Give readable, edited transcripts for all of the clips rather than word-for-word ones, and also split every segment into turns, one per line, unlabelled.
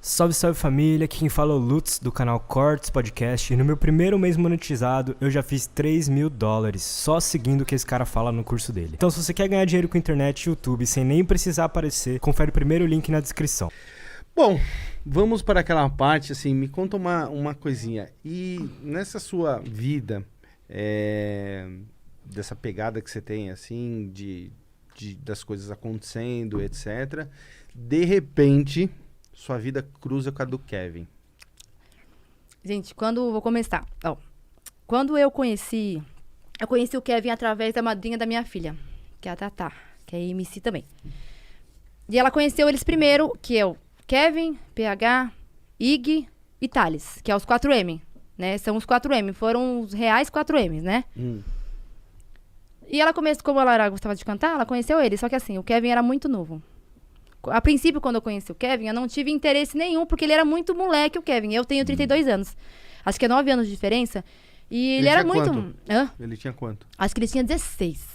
Salve, salve família, aqui quem fala é o Lutz do canal Cortes Podcast e no meu primeiro mês monetizado eu já fiz $3.000 só seguindo o que esse cara fala no curso dele. Então se você quer ganhar dinheiro com internet e YouTube sem nem precisar aparecer, confere o primeiro link na descrição.
Bom, vamos para aquela parte, assim, me conta uma coisinha. E nessa sua vida, dessa pegada que você tem, assim, das coisas acontecendo, etc., de repente, sua vida cruza com a do Kevin.
Gente, vou começar. Quando eu conheci o Kevin através da madrinha da minha filha, que é a Tatá, que é MC também. E ela conheceu eles primeiro, que é o Kevin, PH, Ig e Thales, que é os 4M, né? São os 4M, foram os reais 4Ms, né? E ela começou, como ela gostava de cantar, ela conheceu ele, só que assim, o Kevin era muito novo. A princípio, quando eu conheci o Kevin, eu não tive interesse nenhum, porque ele era muito moleque, o Kevin. Eu tenho 32 anos. Acho que é 9 anos de diferença. E ele era muito...
Quanto? Ele tinha quanto?
Acho que ele tinha 16.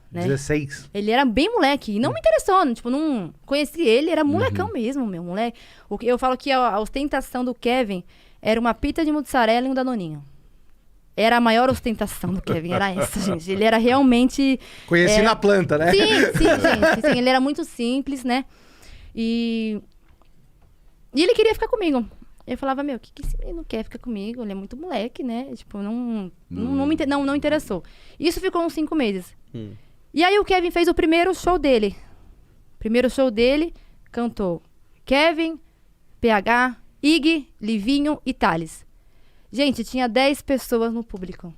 Né?
16?
Ele era bem moleque. E não me interessou. Não conheci ele, era molecão mesmo, meu moleque. Eu falo que a ostentação do Kevin era uma pita de mussarela e um danoninho. Era a maior ostentação do Kevin, era essa, gente. Ele era realmente...
Conheci na planta, né?
Sim, gente. Sim, ele era muito simples, né? E ele queria ficar comigo. Eu falava, meu, que esse menino quer ficar comigo? Ele é muito moleque, né? Tipo, não interessou. Isso ficou uns 5 meses. E aí o Kevin fez o primeiro show dele. Primeiro show dele, cantou Kevin, PH, Ig, Livinho e Thales. Gente, tinha 10 pessoas no público.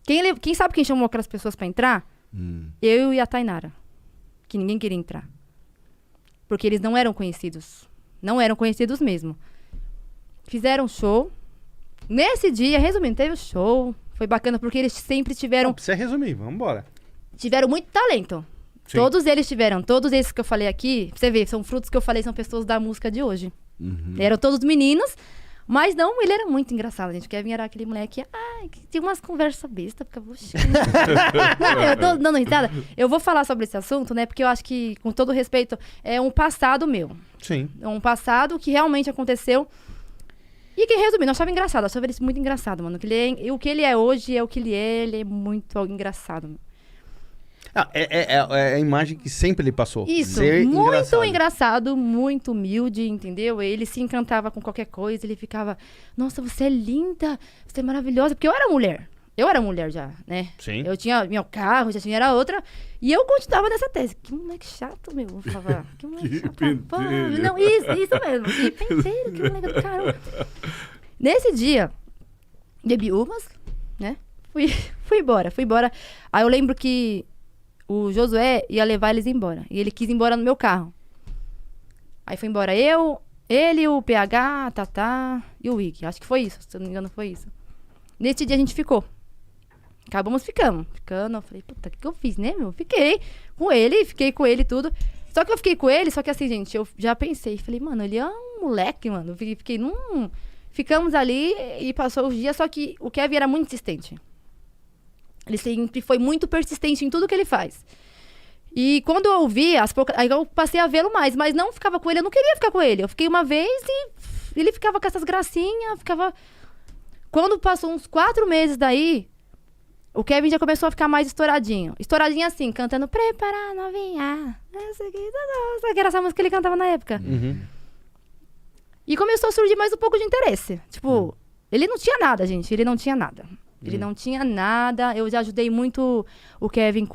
Quem sabe quem chamou aquelas pessoas pra entrar? Eu e a Tainara. Que ninguém queria entrar. Porque eles não eram conhecidos. Não eram conhecidos mesmo. Fizeram show. Nesse dia, resumindo, teve o show. Foi bacana porque eles sempre tiveram...
Não precisa resumir, vamos embora.
Tiveram muito talento.
Sim.
Todos eles tiveram. Todos esses que eu falei aqui, pra você ver, são frutos que eu falei, são pessoas da música de hoje. Eram todos meninos. Mas não, ele era muito engraçado, gente. O Kevin era aquele moleque... que tinha umas conversas bestas. Ficava... Não, eu tô dando risada. Eu vou falar sobre esse assunto, né? Porque eu acho que, com todo respeito, é um passado meu.
Sim.
É um passado que realmente aconteceu. E que, resumindo, eu achava engraçado. Eu achava ele muito engraçado, mano. O que ele é hoje é o que ele é muito engraçado.
É a imagem que sempre ele passou.
Isso,
Ser
muito engraçado, muito humilde, entendeu? Ele se encantava com qualquer coisa, ele ficava, nossa, você é linda, você é maravilhosa, porque eu era mulher já, né?
Sim.
Eu tinha meu carro, já tinha, era outra, e eu continuava nessa tese, que moleque chato, meu, eu falava, que moleque chato, pô, não, isso mesmo, que penteiro, que moleque do caramba. Nesse dia, bebi umas, né? Fui embora, aí eu lembro que o Josué ia levar eles embora. E ele quis ir embora no meu carro. Aí foi embora ele, o PH, a Tatá e o Ig. Acho que foi isso, se eu não me engano foi isso. Nesse dia a gente ficou. Acabamos ficando. Eu falei, puta, o que eu fiz, né, meu? Fiquei com ele e tudo. Só que eu fiquei com ele, só que assim, gente, eu já pensei. Falei, mano, ele é um moleque, mano. Ficamos ali e passou os dias, só que o Kevin era muito insistente. Ele sempre foi muito persistente em tudo que ele faz. E quando eu ouvi, aí eu passei a vê-lo mais. Mas não ficava com ele, eu não queria ficar com ele. Eu fiquei uma vez e ele ficava com essas gracinhas, Quando passou uns 4 meses daí, o Kevin já começou a ficar mais estouradinho. Estouradinho assim, cantando Prepara novinha. Nossa, que era essa música que ele cantava na época. E começou a surgir mais um pouco de interesse. Tipo, ele não tinha nada, gente. Ele não tinha nada. Eu já ajudei muito o Kevin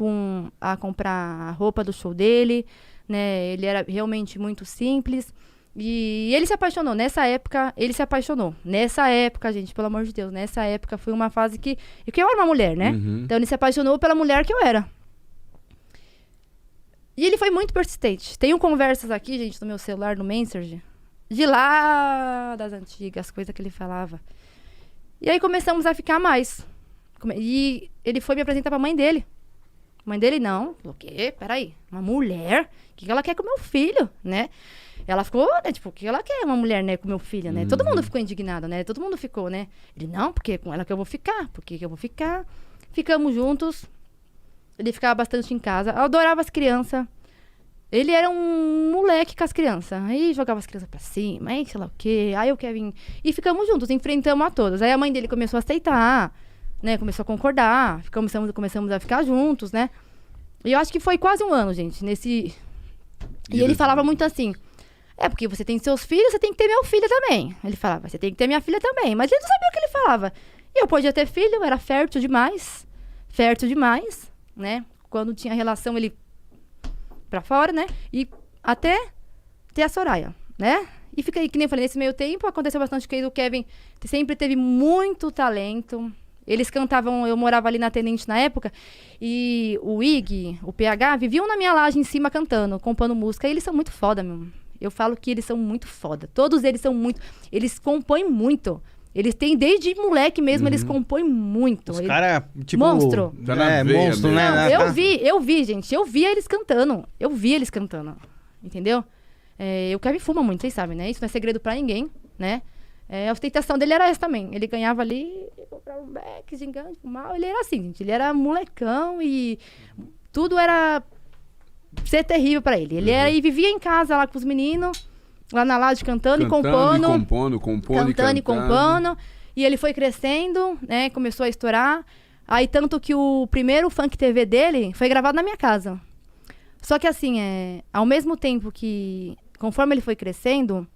a comprar a roupa do show dele, né? Ele era realmente muito simples. E ele se apaixonou. Nessa época, gente, pelo amor de Deus. Nessa época foi uma fase que eu era uma mulher, né? Então ele se apaixonou pela mulher que eu era. E ele foi muito persistente. Tenho conversas aqui, gente, no meu celular, no Messenger, de lá das antigas, coisas que ele falava. E aí começamos a ficar mais. E ele foi me apresentar pra mãe dele. Mãe dele não. Falou, o quê? Peraí. Uma mulher? O que ela quer com meu filho, né? Ela ficou, né? Tipo, o que ela quer uma mulher, né? Com meu filho, né? Todo mundo ficou indignado, né? Todo mundo ficou, né? Ele, não, porque com ela que eu vou ficar. Porque que eu vou ficar? Ficamos juntos. Ele ficava bastante em casa. Eu adorava as crianças. Ele era um moleque com as crianças. Aí jogava as crianças pra cima, aí sei lá o quê. Aí o Kevin... E ficamos juntos, enfrentamos a todos. Aí a mãe dele começou a aceitar, né? Começou a concordar. Começamos a ficar juntos, né? E eu acho que foi quase um ano, gente, nesse... E ele falava muito assim... Porque você tem seus filhos, você tem que ter meu filho também. Ele falava, você tem que ter minha filha também. Mas ele não sabia o que ele falava. E eu podia ter filho, eu era fértil demais, né? Quando tinha relação, ele pra fora, né? E até ter a Soraya, né? E fica aí, que nem eu falei, nesse meio tempo, aconteceu bastante que o Kevin sempre teve muito talento. Eles cantavam, eu morava ali na Tenente na época, e o Ig, o PH, viviam na minha laje em cima cantando, compondo música. E eles são muito foda, meu. Eu falo que eles são muito foda. Todos eles são muito... Eles compõem muito. Eles têm, desde moleque mesmo, eles compõem muito.
Os caras, tipo...
Monstro.
Tá na veia
monstro,
mesmo.
né?
Não, eu vi, gente. Eu via eles cantando. Entendeu? O Kevin fuma muito, vocês sabem, né? Isso não é segredo pra ninguém, né? A ostentação dele era essa também. Ele ganhava ali, comprava um beck, gigante, mal. Ele era assim, gente. Ele era molecão e tudo era... ser terrível pra ele. Ele era, e vivia em casa lá com os meninos, lá na laje cantando e compondo. Cantando e compondo. E ele foi crescendo, né? Começou a estourar. Aí tanto que o primeiro Funk TV dele foi gravado na minha casa. Só que assim, ao mesmo tempo que, conforme ele foi crescendo,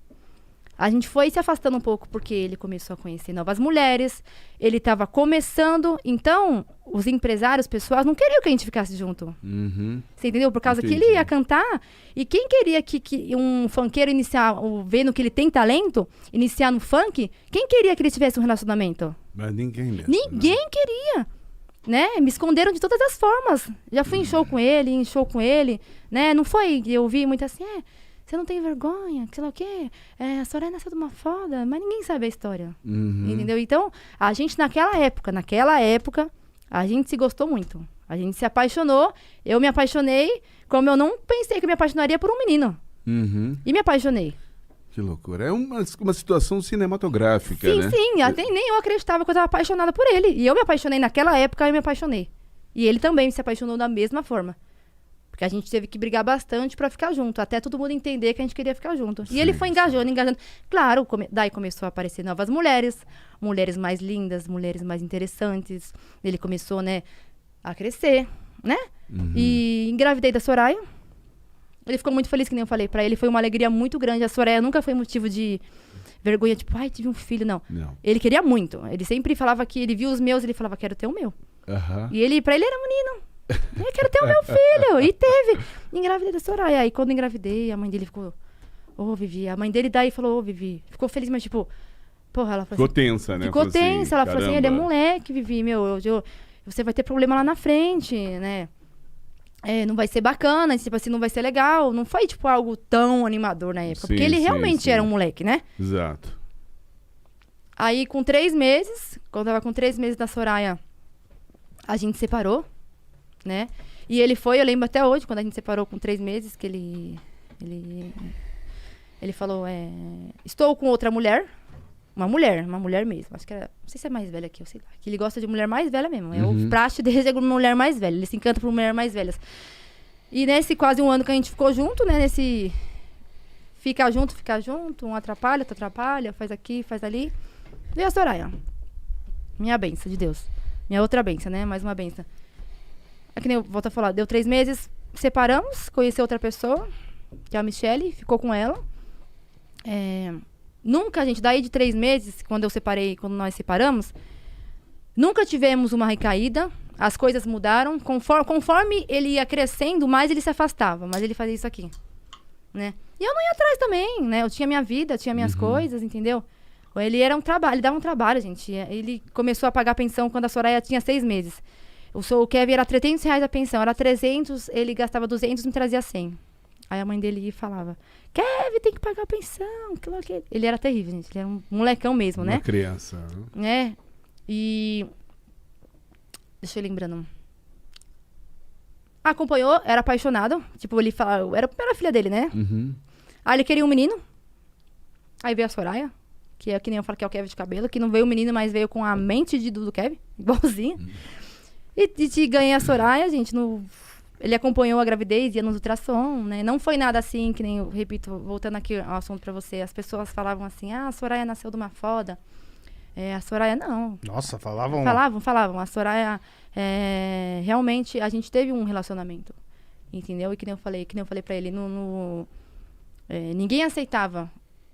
a gente foi se afastando um pouco, porque ele começou a conhecer novas mulheres, ele estava começando, então os empresários, pessoas, não queriam que a gente ficasse junto. Você entendeu? Por causa que ele ia cantar, e quem queria que um funkeiro iniciar, vendo que ele tem talento, iniciar no funk, quem queria que ele tivesse um relacionamento?
Mas ninguém mesmo.
Ninguém queria, né? Me esconderam de todas as formas. Já fui em show com ele, né? Não foi, eu vi muito assim, você não tem vergonha, sei lá o quê. A Soraya nasceu de uma foda, mas ninguém sabe a história. Entendeu? Então, a gente naquela época, a gente se gostou muito. A gente se apaixonou. Eu me apaixonei, como eu não pensei que eu me apaixonaria por um menino. E me apaixonei.
Que loucura. É uma situação cinematográfica,
Sim,
né?
sim. Até nem eu acreditava que eu estava apaixonada por ele. E eu me apaixonei naquela época, eu me apaixonei. E ele também se apaixonou da mesma forma. Porque a gente teve que brigar bastante pra ficar junto. Até todo mundo entender que a gente queria ficar junto. E ele foi engajando. Claro, daí começou a aparecer novas mulheres. Mulheres mais lindas, mulheres mais interessantes. Ele começou, né, a crescer, né? E engravidei da Soraya. Ele ficou muito feliz, que nem eu falei. Pra ele foi uma alegria muito grande. A Soraya nunca foi motivo de vergonha, tipo, ai, tive um filho. Não. Ele queria muito. Ele sempre falava que ele viu os meus, ele falava, quero ter o meu. E pra ele era menino. Eu quero ter o meu filho. E teve. Engravidei da Soraya. Aí quando engravidei, a mãe dele ficou, Vivi. A mãe dele daí falou, Vivi. Ficou feliz, mas tipo, porra, ela falou
Ficou tensa, né?
Ficou tensa. Ela falou assim, ele é
caramba.
moleque, Vivi, você vai ter problema lá na frente, né? Não vai ser bacana, tipo assim, não vai ser legal. Não foi, tipo, algo tão animador na época. Porque ele realmente era um moleque, né?
Exato.
Aí, com 3 meses, quando eu tava com 3 meses da Soraya, a gente separou, né? E ele foi, eu lembro até hoje, quando a gente separou com 3 meses, que ele falou, estou com outra mulher. Uma mulher mesmo. Acho que era, não sei se é mais velha que eu, sei lá. Que ele gosta de mulher mais velha mesmo. É o praxe dele, é uma mulher mais velha. Ele se encanta por mulher mais velhas. E nesse quase um ano que a gente ficou junto, né? Nesse ficar junto, um atrapalha, outro atrapalha, faz aqui, faz ali. Veio a Soraya. Minha benção de Deus. Minha outra benção, né? Mais uma benção. É que nem eu volto a falar. Deu 3 meses, separamos, conheci outra pessoa, que é a Michelle, ficou com ela. Nunca, gente, daí de 3 meses, quando nós separamos, nunca tivemos uma recaída, as coisas mudaram, conforme ele ia crescendo, mais ele se afastava, mas ele fazia isso aqui, né? E eu não ia atrás também, né? Eu tinha minha vida, tinha minhas coisas, entendeu? Ele era um trabalho, ele dava um trabalho, gente. Ele começou a pagar pensão quando a Soraya tinha 6 meses. O Kevin era R$300 a pensão, era 300, ele gastava 200 e me trazia 100. Aí a mãe dele ia e falava, Kevin, tem que pagar a pensão. Ele era terrível, gente. Ele era um molecão mesmo, né?
Uma criança.
E... Deixa eu lembrando. Acompanhou, era apaixonado. Tipo, ele falava... Era a filha dele, né? Aí ele queria um menino. Aí veio a Soraya, que é que nem eu falo que é o Kevin de cabelo, que não veio o menino, mas veio com a mente do Kevin, igualzinho. E ganhei a Soraya, gente, Ele acompanhou a gravidez, ia nos ultrassom, né? Não foi nada assim, que nem eu repito, voltando aqui ao assunto pra você. As pessoas falavam assim, a Soraya nasceu de uma foda. A Soraya, não.
Nossa, falavam...
Falavam. A Soraya, realmente, a gente teve um relacionamento. Entendeu? E que nem eu falei pra ele, ninguém aceitava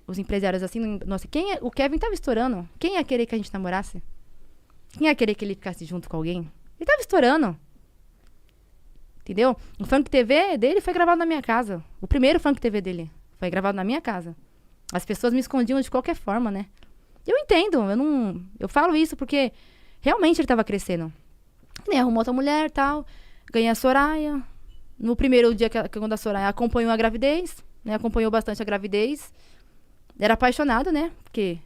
os empresários assim. Nossa, o Kevin tava estourando. Quem ia querer que a gente namorasse? Quem ia querer que ele ficasse junto com alguém? Ele tava estourando. Entendeu? O Funk TV dele foi gravado na minha casa. O primeiro Funk TV dele foi gravado na minha casa. As pessoas me escondiam de qualquer forma, né? Eu entendo, eu falo isso porque realmente ele tava crescendo. Ele arrumou outra mulher e tal, ganhei a Soraya. No primeiro dia quando a Soraya acompanhou a gravidez, né? Acompanhou bastante a gravidez. Era apaixonado, né? Porque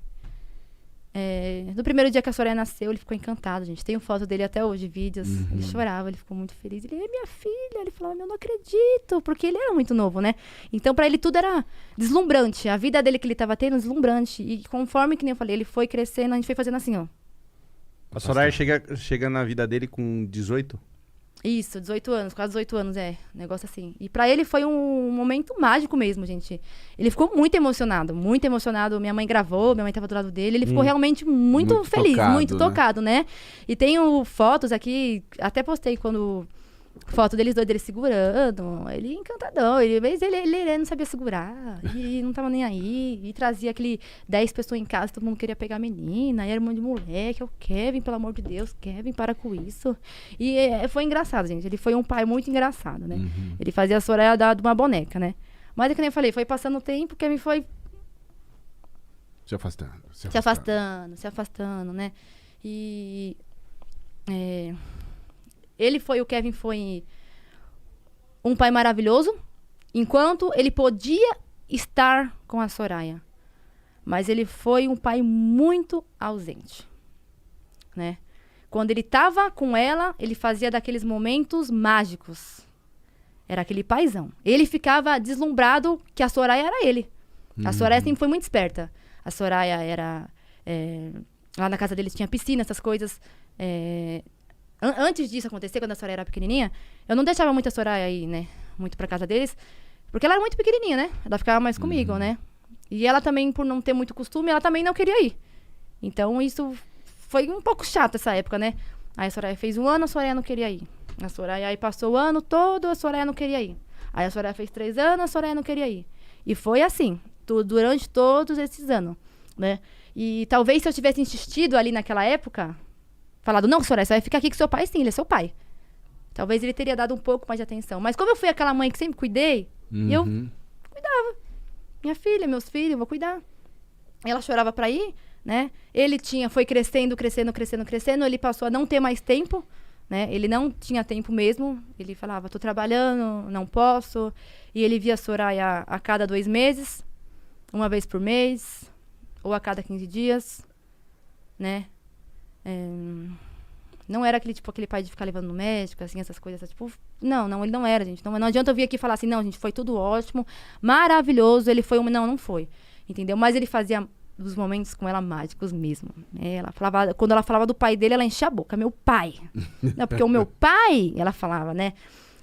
no primeiro dia que a Soraya nasceu, ele ficou encantado, gente. Tenho foto dele até hoje, vídeos. Ele chorava, ele ficou muito feliz. Ele, é minha filha. Ele falava, eu não acredito. Porque ele era muito novo, né? Então, pra ele, tudo era deslumbrante. A vida dele que ele tava tendo, deslumbrante. E conforme, que nem eu falei, ele foi crescendo, a gente foi fazendo assim, ó.
A Soraya chega na vida dele com 18?
Isso, 18 anos, quase 18 anos, negócio assim. E pra ele foi um momento mágico mesmo, gente. Ele ficou muito emocionado. Minha mãe gravou, minha mãe tava do lado dele. Ele ficou realmente muito feliz,
tocado,
muito tocado, né? E tenho fotos aqui, até postei foto deles dois, dele segurando. Ele encantadão. Ele não sabia segurar. E não tava nem aí. E trazia 10 pessoas em casa, todo mundo queria pegar a menina. E era um monte de moleque. O Kevin, pelo amor de Deus, Kevin, para com isso. E foi engraçado, gente. Ele foi um pai muito engraçado, né? Ele fazia a Soraya dar de uma boneca, né? Mas é que nem eu falei, foi passando o tempo, o Kevin foi
Se afastando.
se afastando, né? E o Kevin foi um pai maravilhoso, enquanto ele podia estar com a Soraya. Mas ele foi um pai muito ausente, né? Quando ele estava com ela, ele fazia daqueles momentos mágicos. Era aquele paizão. Ele ficava deslumbrado que a Soraya era ele. A Soraya sempre foi muito esperta. A Soraya era... lá na casa deles tinha piscina, essas coisas. Antes disso acontecer, quando a Soraya era pequenininha, eu não deixava muito a Soraya ir, né? Muito pra casa deles. Porque ela era muito pequenininha, né? Ela ficava mais comigo, né? E ela também, por não ter muito costume, ela também não queria ir. Então, isso foi um pouco chato essa época, né? Aí a Soraya fez 1 ano, a Soraya não queria ir. A Soraya aí passou o ano todo, a Soraya não queria ir. Aí a Soraya fez 3 anos, a Soraya não queria ir. E foi assim, durante todos esses anos, né? E talvez se eu tivesse insistido ali naquela época, falado, não, Soraya, você vai ficar aqui com seu pai, sim, ele é seu pai. Talvez ele teria dado um pouco mais de atenção. Mas como eu fui aquela mãe que sempre cuidei, eu cuidava. Minha filha, meus filhos, eu vou cuidar. Ela chorava pra ir, né? Ele foi crescendo, ele passou a não ter mais tempo, né? Ele não tinha tempo mesmo. Ele falava, tô trabalhando, não posso. E ele via a Soraya a cada 2 meses, 1 vez por mês, ou a cada 15 dias, né? Não era aquele pai de ficar levando no médico, assim, essas coisas, tipo... Não, ele não era, gente. Não adianta eu vir aqui e falar assim, não, gente, foi tudo ótimo, maravilhoso, ele foi não foi, entendeu? Mas ele fazia os momentos com ela mágicos mesmo. Ela falava, quando ela falava do pai dele, ela enchia a boca, meu pai. Não, porque o meu pai, ela falava, né?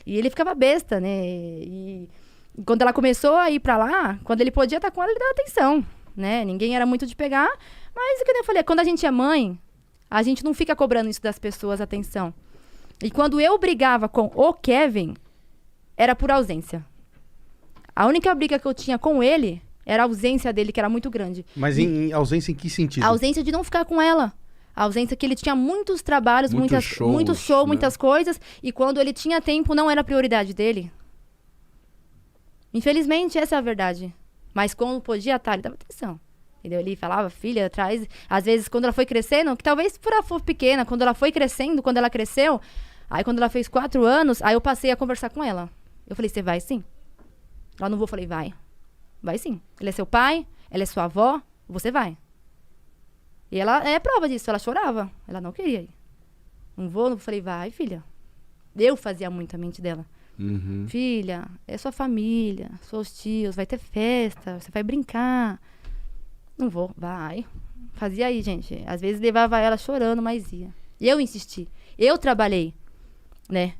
E ele ficava besta, né? E quando ela começou a ir pra lá, quando ele podia estar com ela, ele dava atenção, né? Ninguém era muito de pegar, mas, como eu falei, quando a gente é mãe, a gente não fica cobrando isso das pessoas, atenção. E quando eu brigava com o Kevin, era por ausência. A única briga que eu tinha com ele era a ausência dele, que era muito grande.
Mas ausência em que sentido?
A ausência de não ficar com ela. A ausência que ele tinha muitos trabalhos, muito show,
né?
muitas coisas. E quando ele tinha tempo, não era a prioridade dele. Infelizmente, essa é a verdade. Mas quando podia estar, ele dava atenção. Entendeu? Ele falava, filha, traz... Às vezes, quando ela foi crescendo, que talvez por ela for pequena, quando ela foi crescendo, quando ela cresceu, aí quando ela fez 4 anos, aí eu passei a conversar com ela. Eu falei, você vai sim? Ela não vou, falei, vai. Vai sim. Ele é seu pai, ela é sua avó, você vai. E ela é prova disso, ela chorava. Ela não queria ir. Não vou, falei, vai, filha. Eu fazia muito a mente dela. Filha, é sua família, seus tios, vai ter festa, você vai brincar. Não vou, vai. Fazia aí, gente. Às vezes levava ela chorando, mas ia. E eu insisti. Eu trabalhei, né?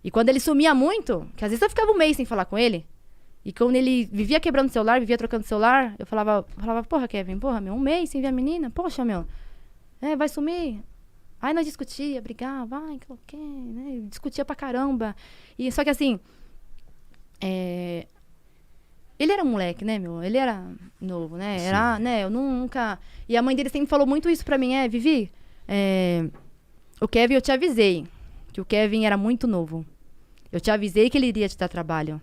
E quando ele sumia muito, que às vezes eu ficava um mês sem falar com ele, e quando ele vivia quebrando o celular, vivia trocando o celular, eu falava, porra, Kevin, porra, meu, um mês sem ver a menina, poxa, meu, vai sumir. Aí nós discutia, brigava, que o quê, né? Discutia pra caramba. E só que assim, ele era um moleque, né, meu? Ele era novo, né?
Sim.
Era, né, eu nunca... E a mãe dele sempre falou muito isso pra mim, Vivi, o Kevin, eu te avisei que o Kevin era muito novo. Eu te avisei que ele iria te dar trabalho.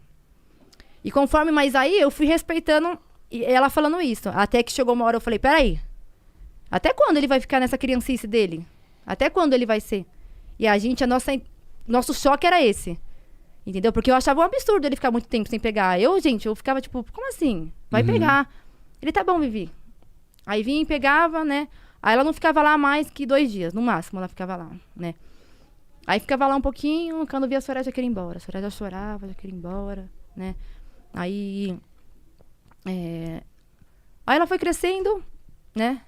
E conforme, mas aí eu fui respeitando ela falando isso. Até que chegou uma hora eu falei, peraí, até quando ele vai ficar nessa criancice dele? Até quando ele vai ser? E nosso choque era esse. Entendeu? Porque eu achava um absurdo ele ficar muito tempo sem pegar. Eu ficava tipo, como assim? Vai pegar. Ele, tá bom, Vivi. Aí vinha e pegava, né? Aí ela não ficava lá mais que 2 dias, no máximo ela ficava lá, né? Aí ficava lá um pouquinho, quando via a Soraya já queria ir embora. A Soraya já chorava, já queria ir embora, né? Aí ela foi crescendo, né?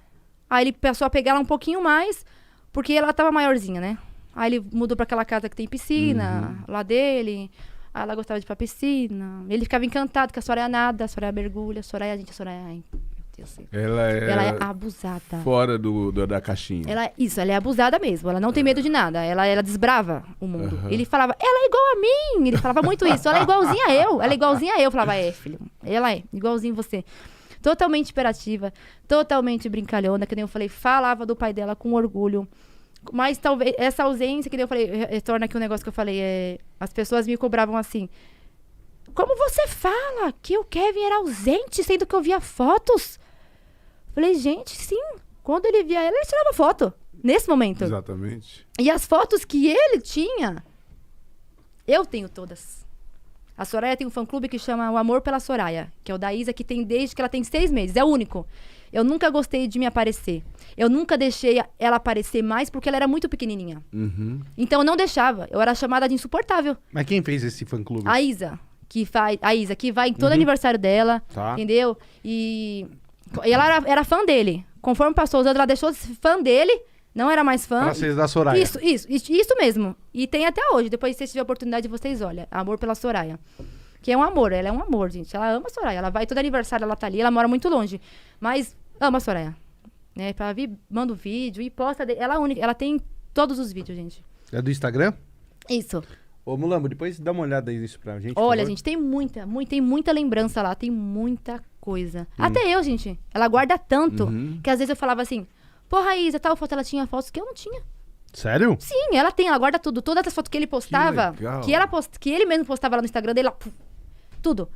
Aí ele passou a pegar ela um pouquinho mais, porque ela tava maiorzinha, né? Aí ele mudou pra aquela casa que tem piscina, lá dele. Aí ela gostava de ir pra piscina. Ele ficava encantado que a Soraya nada, a Soraya mergulha, a Soraya, ai, meu Deus do céu.
Ela
é abusada.
Fora da caixinha.
Ela é abusada mesmo. Ela não tem medo de nada. Ela desbrava o mundo. Ele falava, ela é igual a mim. Ele falava muito isso. Ela é igualzinha a eu. Ela é igualzinha a eu. Eu falava, filho. Ela é igualzinho você. Totalmente imperativa. Totalmente brincalhona. Que nem eu falei, falava do pai dela com orgulho. Mas talvez essa ausência, que nem eu falei, retorna aqui um negócio que eu falei. As pessoas me cobravam assim. Como você fala que o Kevin era ausente, sendo que eu via fotos? Falei, gente, sim. Quando ele via ela, ele tirava foto. Nesse momento.
Exatamente.
E as fotos que ele tinha, eu tenho todas. A Soraya tem um fã-clube que chama O Amor pela Soraya, que é o da Isa, que tem desde que ela tem 6 meses. É o único. Eu nunca gostei de me aparecer. Eu nunca deixei ela aparecer mais, porque ela era muito pequenininha. Então eu não deixava. Eu era chamada de insuportável.
Mas quem fez esse fã-clube?
A Isa, que vai em todo aniversário dela,
Tá.
entendeu? E ela era fã dele. Conforme passou os anos, ela deixou de ser fã dele, não era mais fã.
Pra vocês da Soraya.
Isso mesmo. E tem até hoje. Depois, se vocês tiverem a oportunidade, vocês olham. Amor pela Soraya. Que é um amor. Ela é um amor, gente. Ela ama a Soraya. Ela vai todo aniversário, ela tá ali. Ela mora muito longe. Mas ama a Soraya. Né? Pra vir, manda o vídeo e posta. Ela é única. Ela tem todos os vídeos, gente.
É do Instagram?
Isso.
Ô, Mulambo, depois dá uma olhada nisso pra gente. por
Olha,
favor.
gente, tem muita lembrança lá. Tem muita coisa. Até eu, gente. Ela guarda tanto que às vezes eu falava assim, porra, Isa, tal foto, ela tinha fotos que eu não tinha.
Sério?
Sim, ela guarda tudo. Todas as fotos que ele postava,
legal.
que ele mesmo postava lá no Instagram dele, tudo.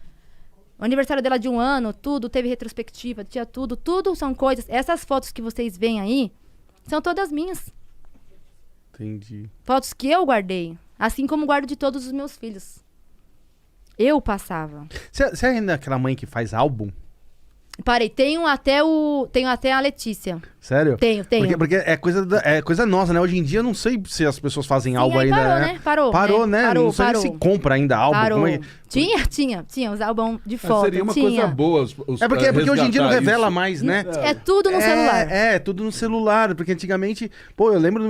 O aniversário dela de 1 ano, tudo, teve retrospectiva, tinha tudo são coisas. Essas fotos que vocês veem aí, são todas minhas.
Entendi.
Fotos que eu guardei. Assim como guardo de todos os meus filhos. Eu passava.
Você é ainda aquela mãe que faz álbum?
Parei, tenho até a Letícia.
Sério?
Tenho.
Porque é coisa nossa, né? Hoje em dia eu não sei se as pessoas fazem
Sim,
álbum
aí
ainda.
parou,
né?
né? Parou,
Parou, né?
Parou,
Não sei
parou.
se compra ainda álbum.
Parou.
Como é...
Tinha os álbuns de
Mas
foto.
seria uma
tinha.
coisa boa.
É porque hoje em dia não
resgatar
revela
isso.
mais, né?
É tudo no celular.
Tudo no celular. Porque antigamente,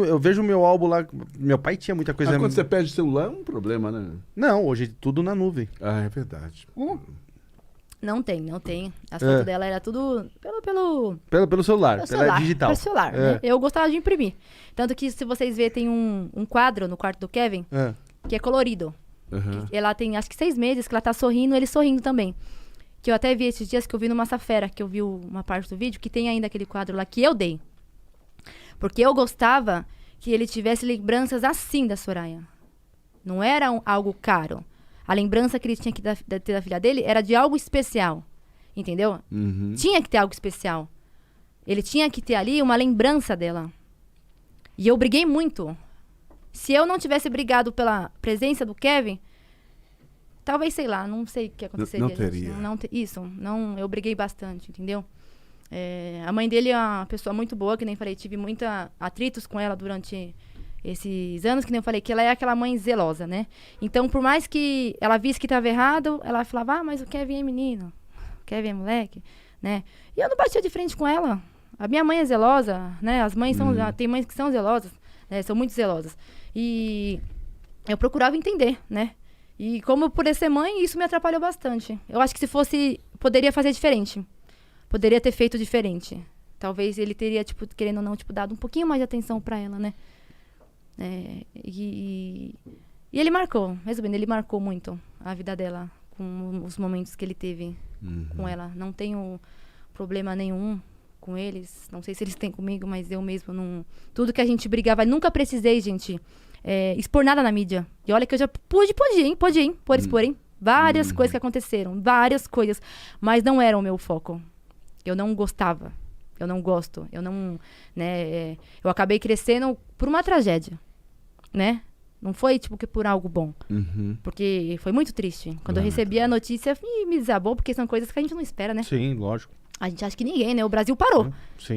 eu vejo o meu álbum lá. Meu pai tinha muita coisa.
Mas quando você perde o celular, é um problema, né?
Não, hoje é tudo na nuvem.
Ah, é verdade.
Não tem. As fotos dela era tudo
Pelo celular,
pelo
pela
celular.
digital.
Pelo celular, né? Eu gostava de imprimir. Tanto que, se vocês verem, tem um quadro no quarto do Kevin, que é colorido. Ela tem, acho que 6 meses, que ela tá sorrindo, ele sorrindo também. Que eu até vi esses dias, que eu vi no Massafera, que eu vi uma parte do vídeo, que tem ainda aquele quadro lá que eu dei. Porque eu gostava que ele tivesse lembranças assim da Soraya. Não era algo caro. A lembrança que ele tinha que ter da filha dele era de algo especial. Entendeu? Tinha que ter algo especial. Ele tinha que ter ali uma lembrança dela. E eu briguei muito. Se eu não tivesse brigado pela presença do Kevin, talvez, sei lá, não sei o que aconteceria.
Não teria.
Eu briguei bastante, entendeu? A mãe dele é uma pessoa muito boa, que nem falei, tive muita atritos com ela durante esses anos, que nem eu falei, que ela é aquela mãe zelosa, né? Então, por mais que ela visse que estava errado, ela falava, mas o Kevin é menino, o Kevin é moleque, né? E eu não batia de frente com ela. A minha mãe é zelosa, né? As mães tem mães que são zelosas, né? São muito zelosas. E eu procurava entender, né? E como por ser mãe, isso me atrapalhou bastante. Eu acho que se fosse, poderia fazer diferente. Poderia ter feito diferente. Talvez ele teria, tipo, querendo ou não, tipo, dado um pouquinho mais de atenção pra ela, né? E ele marcou, resumindo, ele marcou muito a vida dela com os momentos que ele teve com ela. Não tenho problema nenhum com eles. Não sei se eles têm comigo, mas eu mesmo não... Tudo que a gente brigava, nunca precisei, gente, expor nada na mídia. E olha que eu já pude expor, hein? Várias coisas que aconteceram, várias coisas. Mas não era o meu foco. Eu não gostava. Eu não gosto. Eu não... né? Eu acabei crescendo por uma tragédia, né? Não foi, tipo, que por algo bom. Porque foi muito triste. Quando eu recebi a notícia, me desabou, porque são coisas que a gente não espera, né?
Sim, lógico.
A gente acha que ninguém, né? O Brasil parou.
Sim.